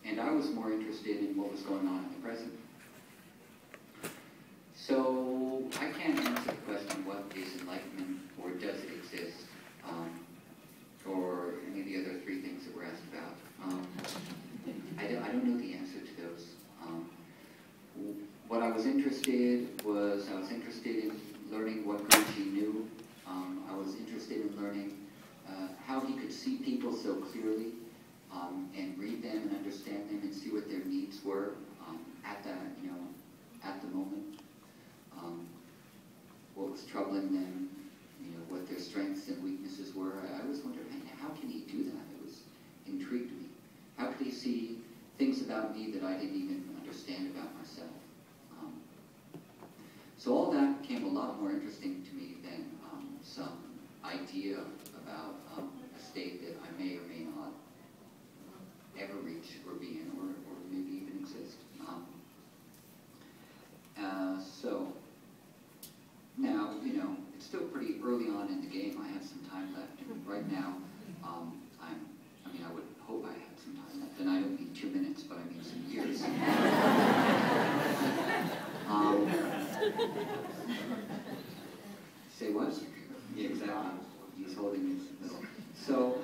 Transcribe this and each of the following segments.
and I was more interested in what was going on in the present. So I can't answer the question, what is enlightenment, or does it exist, or any of the other three things that were asked about. I don't know the answer to those. What I was interested in learning what Guruji knew. I was interested in learning how he could see people so clearly, and read them and understand them and see what their needs were at the moment. What was troubling them, what their strengths and weaknesses were. I always wondered, how can he do that? It was intrigued me. How could he see things about me that I didn't even understand about myself? So all that became a lot more interesting to me than some idea about a state that I may or may not ever reach or be in, or maybe even exist. So now, it's still pretty early on in the game. I have some time left, and right now, I would hope I had some time left, and I don't mean 2 minutes, but I mean some years. Say what? Yeah, exactly. He's holding his middle. So,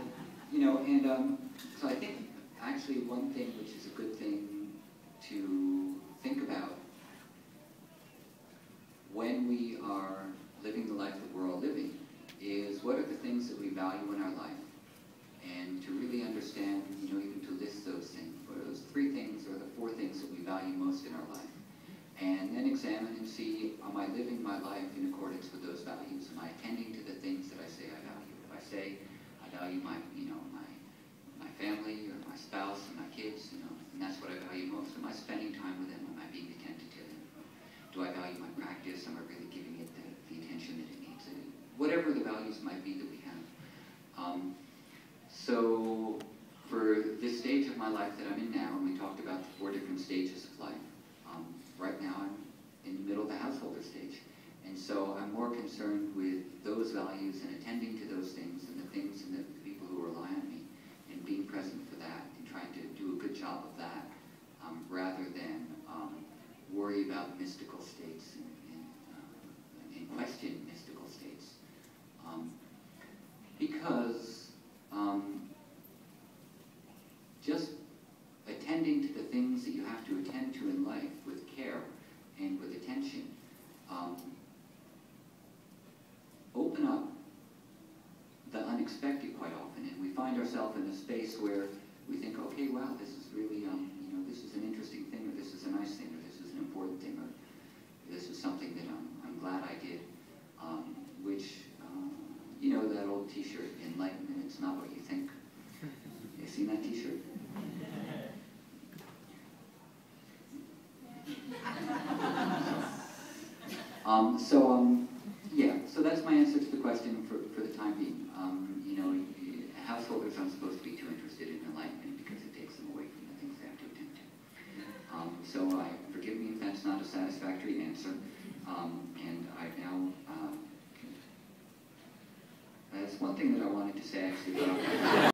so I think actually one thing which is a good thing to think about when we are living the life that we're all living is, what are the things that we value in our life? And to really understand, even to list those things. What are those 3 things or the 4 things that we value most in our life? And then examine and see, am I living my life in accordance with those values? Am I attending to the things that I say I value? If I say I value my family or my spouse and my kids, and that's what I value most. Am I spending time with them? Am I being attentive to them? Do I value my practice? Am I really giving it the attention that it needs? Whatever the values might be that we have. So for this stage of my life that I'm in now, and we talked about the 4 different stages of life, right now I'm in the middle of the householder stage. And so I'm more concerned with those values and attending to those things and the things and the people who rely on me, and being present for that and trying to do a good job of that, rather than worry about mystical states and question mystical states. Because just attending to the things that you have to attend to in life with care and with attention open up the unexpected quite often, and we find ourselves in a space where we think, okay, wow, this is really, this is an interesting thing, or this is a nice thing, or this is an important thing, or this is something that I'm glad I did, which, that old t-shirt, enlightenment, it's not what you think. You seen that t-shirt? So that's my answer to the question for the time being. Householders aren't supposed to be too interested in enlightenment because it takes them away from the things they have to attend to. So forgive me if that's not a satisfactory answer. And I now, that's one thing that I wanted to say actually.